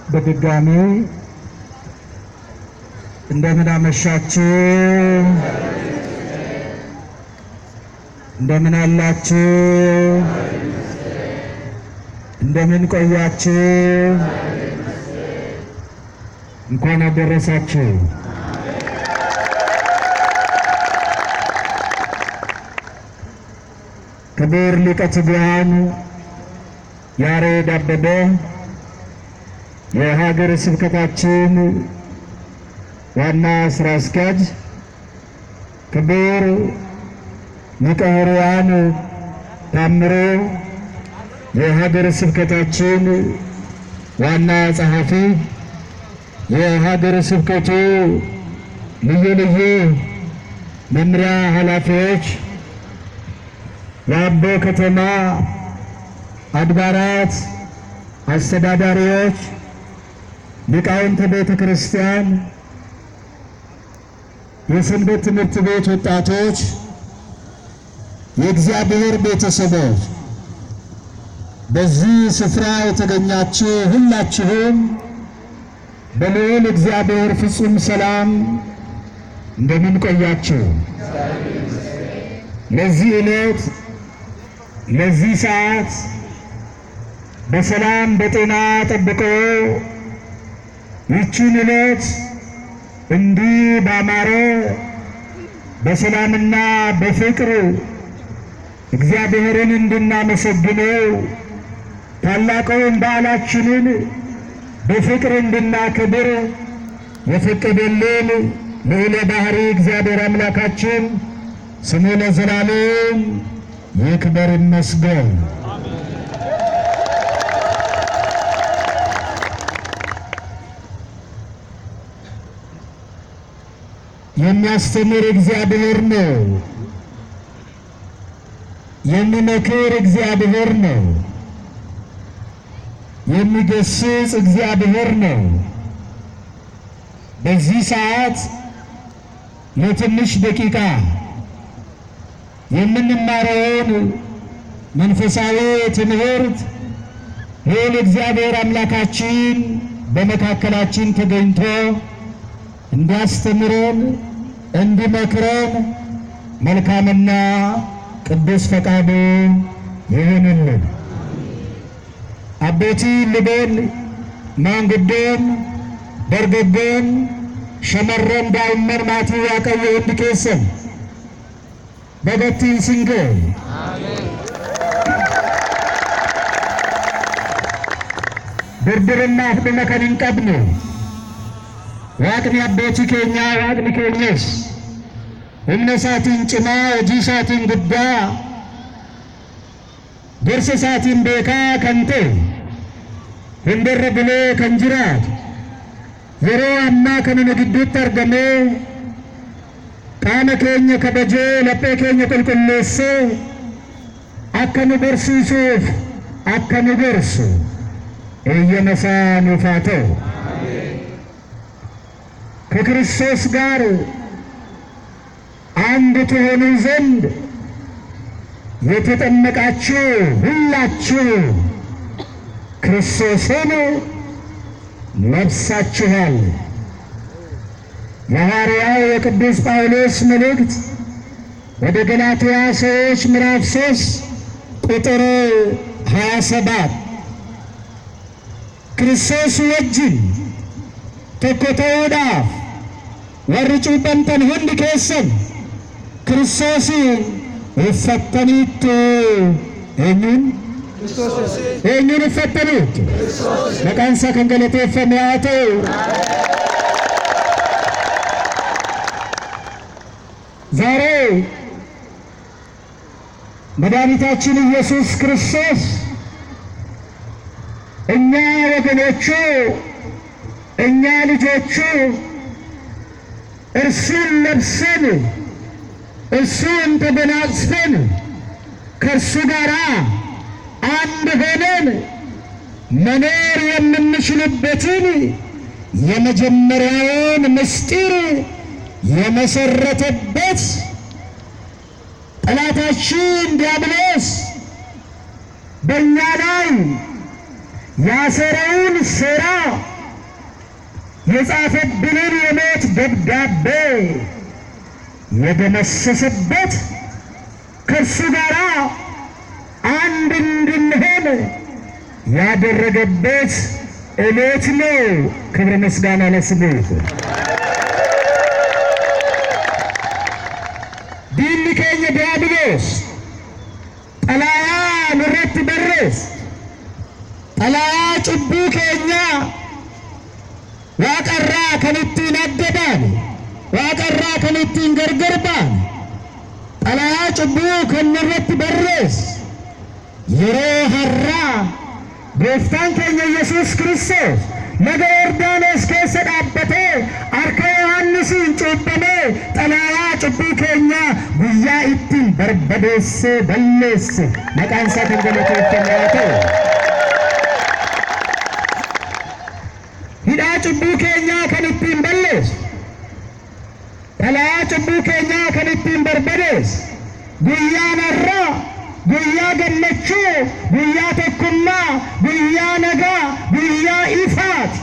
በድጋሚ እንደምን አመሻችሁ፣ እንደምን አላችሁ፣ እንደምን ቆያችሁ? እንኳን አደረሳችሁ። ክቡር ሊቀ ትጉሃን ያሬድ አበበ የሀገረ ስብከታችን ዋና ስራ አስኪያጅ፣ ክቡር ሊቀ ኅሩያን ታምሩ የሀገረ ስብከታችን ዋና ጸሐፊ፣ የሀገረ ስብከቱ ልዩ ልዩ መምሪያ ኃላፊዎች፣ የአምቦ ከተማ አድባራት አስተዳዳሪዎች፣ ሊቃውንተ ቤተ ክርስቲያን፣ የሰንበት ትምህርት ቤት ወጣቶች፣ የእግዚአብሔር ቤተሰቦች፣ በዚህ ስፍራ የተገኛችሁ ሁላችሁም በልዑል እግዚአብሔር ፍጹም ሰላም እንደምን ቆያችሁ? ለዚህ ዕለት ለዚህ ሰዓት በሰላም በጤና ጠብቆ ይህችን ዕለት እንዲህ ባማረ በሰላምና በፍቅር እግዚአብሔርን እንድናመሰግነው ታላቁን በዓላችንን በፍቅር እንድናከብር የፈቀደልን ልዑለ ባሕርይ እግዚአብሔር አምላካችን ስሙ ለዘላለም ይክበር ይመስገን። የሚያስተምር እግዚአብሔር ነው። የሚመክር እግዚአብሔር ነው። የሚገስጽ እግዚአብሔር ነው። በዚህ ሰዓት ለትንሽ ደቂቃ የምንማረውን መንፈሳዊ ትምህርት ልዑል እግዚአብሔር አምላካችን በመካከላችን ተገኝቶ እንዲያስተምረን እንዲመክረን መልካምና ቅዱስ ፈቃዱ ይሁንልን። አቦቲ ልቤን ማንጉዴን ደርገቤን ሸመረን ዳይመር ማቲ ያቀየ እንድቄሰን በገቲን ሲንገ ድርድርና ፍድነ ከንንቀብን ዋቅኒ አቦቲ ኬኛ ዋቅኒ ኬኘስ እምነሳቲን ጭማ ወጂሳቲን ጉዳ ደርሰሳቲን ቤካ ከንቴ እንደረ ብሎ ከንጅራት የሮ አማ ከነነ ግዱት አርገሜ ቃመ ኬኘ ከበጀ ለጴ ኬኘ ቁልቁሌሴ አከኑ በርሲሱፍ አከኑ በርሱ እየመሳ ኑፋተው ከክርስቶስ ጋር አንድ ትሆኑ ዘንድ የተጠመቃችሁ ሁላችሁ ክርስቶስን ለብሳችኋል። የሐዋርያው የቅዱስ ጳውሎስ መልእክት ወደ ገላትያ ሰዎች ምዕራፍ 3 ቁጥር 27 ክርስቶስ ወጅን ተኮተውዳፍ ወርጩ በንተን ሁንድ ከሰን ክርስቶስ ይፈተኒት እኙን ይፈተኑት ለቃንሳ ከንገለቴ ፈሚያቶ ዛሬ መድኃኒታችን ኢየሱስ ክርስቶስ እኛ ወገኖቹ እኛ ልጆቹ እርሱን ለብሰን እርሱን ተጎናጽፈን ከእርሱ ጋር አንድ ሆነን መኖር የምንችልበትን የመጀመሪያውን ምስጢር የመሰረተበት ጠላታችን ዲያብሎስ በእኛ ላይ ያሰረውን ሥራ የጻፈብንን የሞት ደብዳቤ የደመሰሰበት ከእርሱ ጋር አንድ እንድንሆን ያደረገበት ዕለት ነው። ክብር ምስጋና ለስሙ ይሁን። diinni keenya diiyaabiloos xalayaa nurratti barreesse, xalayaa cubbuu keenyaa waaqarraa kan ittiin adda baane, waaqarraa kan ittiin gargar baane, xalayaa cubbuu kan nurratti barreesse yeroo har'aa gooftaan keenya Yesuus Kiristoos laga Yordaanos keessa dhaabbatee harka Yohaannisiin cuuphamee xalayaa cubbuu keenyaa guyyaa ittiin barbadeessee balleesse. Maqaan isaa kan galateeffamu haa ta'u. Hidhaa cubbuu keenyaa kan ittiin balleessu, xalayaa cubbuu keenyaa kan ittiin barbadeessu guyyaan har'aa guyyaa gammachuu, guyyaa tokkummaa, guyyaa nagaa, guyyaa ifaati.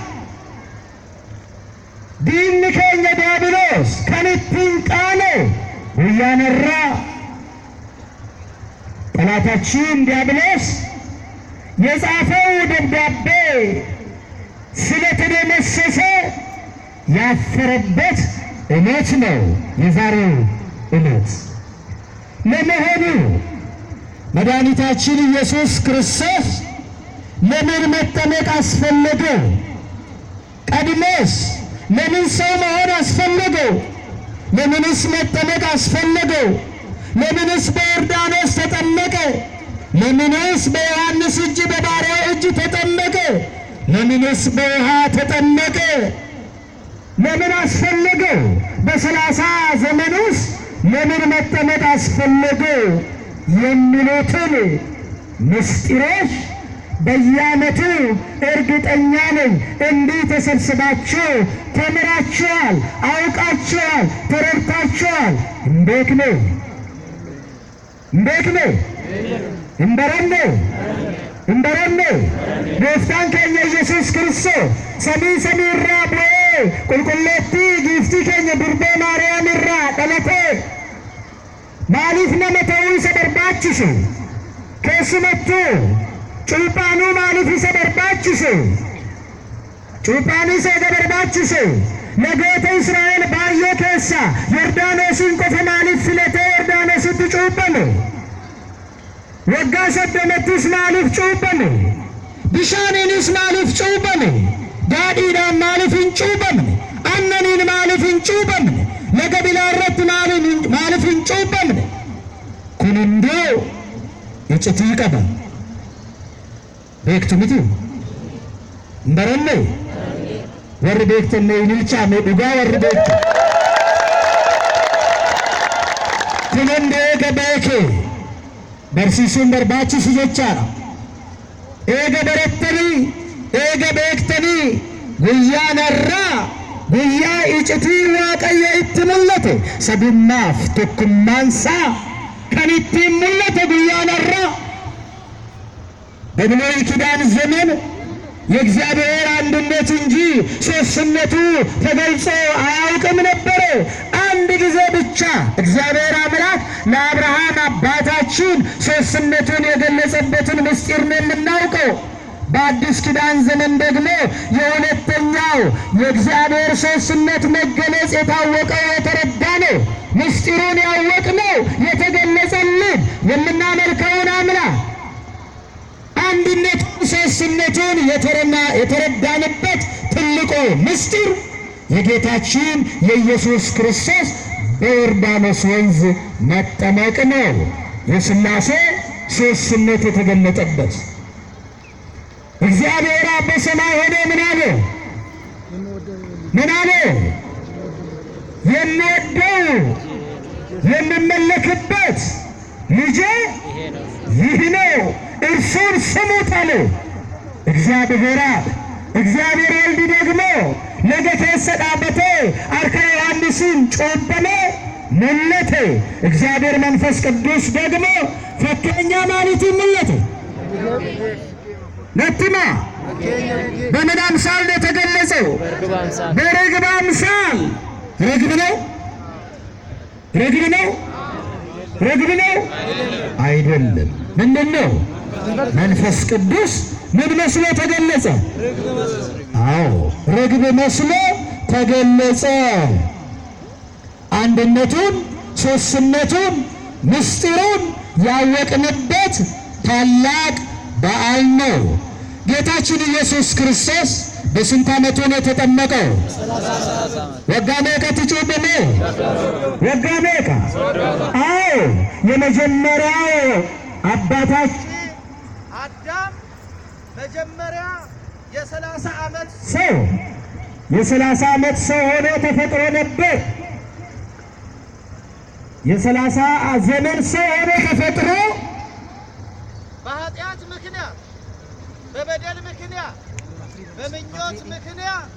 diinni keenya diiyaabiloos kan ittiin qaane guyyaan har'aa ጠላታችን ዲያብሎስ የጻፈው ደብዳቤ ስለተደመሰሰ ያፈረበት ዕለት ነው የዛሬው ዕለት። ለመሆኑ መድኃኒታችን ኢየሱስ ክርስቶስ ለምን መጠመቅ አስፈለገው? ቀድሞስ ለምን ሰው መሆን አስፈለገው? ለምንስ መጠመቅ አስፈለገው? ለምንስ በዮርዳኖስ ተጠመቀ? ለምንስ በዮሐንስ እጅ በባሪያው እጅ ተጠመቀ? ለምንስ በውሃ ተጠመቀ? ለምን አስፈለገው? በ30 ዘመን ውስጥ ለምን መጠመቅ አስፈለገው? የሚሉትን ምስጢሮች በየዓመቱ እርግጠኛ ነኝ እንዲህ ተሰብስባችሁ ተምራችኋል፣ አውቃችኋል፣ ተረድታችኋል። እንዴት ነው? እንዴት ነው? እንበረነ ጎፍታን keenya ኢየሱስ ክርስቶስ ሰሚ irraa bu'ee qulqulleettii giiftii keenya durbee maariyaam irraa dhalate maaliif nama ta'uu isa barbaachise? keessumattuu cuuphaanuu maaliif isa barbaachise? cuuphaanii isa barbaachise nagoota Israa'el baay'ee keessa Yordaanosin qofa maaliif filatee Yordaanositti cuuphame? waggaa 8 maaliif cuuphame? bishaaniinis maaliif cuuphame? daadhiidhaan maaliif hin cuuphamne? annaniin maaliif hin cuuphamne? laga bilaa irratti maaliif hin cuuphamne? kun hunduu iccitii qaba. beektu miti? baranne warri beektanne hin ilchaame dhugaa warri beektu. kun hundi eega beeke barsiisuun barbaachisu jechaadha. eega barattanii eega beektanii guyyaan har'aa guyyaa iccitii Waaqayyo itti mul'ate sabummaaf tokkummaansaa kan ittiin mul'ate guyyaan har'aa በብሉይ ኪዳን ዘመን የእግዚአብሔር አንድነት እንጂ ሦስትነቱ ተገልጾ አያውቅም ነበር። አንድ ጊዜ ብቻ እግዚአብሔር አምላክ ለአብርሃም አባታችን ሦስትነቱን የገለጸበትን ምስጢር ነው የምናውቀው። በአዲስ ኪዳን ዘመን ደግሞ የሁለተኛው የእግዚአብሔር ሦስትነት መገለጽ የታወቀው የተረዳ ነው። ምስጢሩን ያወቅነው የተገለጸልን የምናመልከውን አምላክ አንድነቱን ሦስትነቱን የተረዳንበት ትልቁ ምስጢር የጌታችን የኢየሱስ ክርስቶስ በዮርዳኖስ ወንዝ መጠመቅ ነው። የሥላሴ ሦስትነት የተገለጠበት እግዚአብሔር አብ በሰማይ ሆኖ ምን አለ? የምወደው የምመለክበት ልጄ ይህ ነው እርሱን ስሙት አለ እግዚአብሔር አብ። እግዚአብሔር ወልድ ደግሞ ነገ ከሰዳበተ አርካ ዮሐንስን ጮበለ ሙለተ። እግዚአብሔር መንፈስ ቅዱስ ደግሞ ፈከኛ ማለት ሙለተ ነትማ በምን አምሳል ነው የተገለጸው? በርግብ አምሳል። ርግብ ነው? ርግብ ነው? ርግብ ነው አይደለም። ምንድን ነው? መንፈስ ቅዱስ ምን መስሎ ተገለጸ? አዎ ርግብ መስሎ ተገለጸ። አንድነቱን ሦስትነቱን ምስጢሩን ያወቅንበት ታላቅ በዓል ነው። ጌታችን ኢየሱስ ክርስቶስ በስንት ዓመቱ ነው የተጠመቀው? ወጋሜከ ትጩብኔ ወጋሜከ። አዎ የመጀመሪያው አባታችን አዳም መጀመሪያ የ30 ዓመት ሰው የ30 ዓመት ሰው ሆኖ ተፈጥሮ ነበር። የ30 ዘመን ሰው ሆኖ ተፈጥሮ በኃጢአት ምክንያት፣ በበደል ምክንያት፣ በምኞት ምክንያት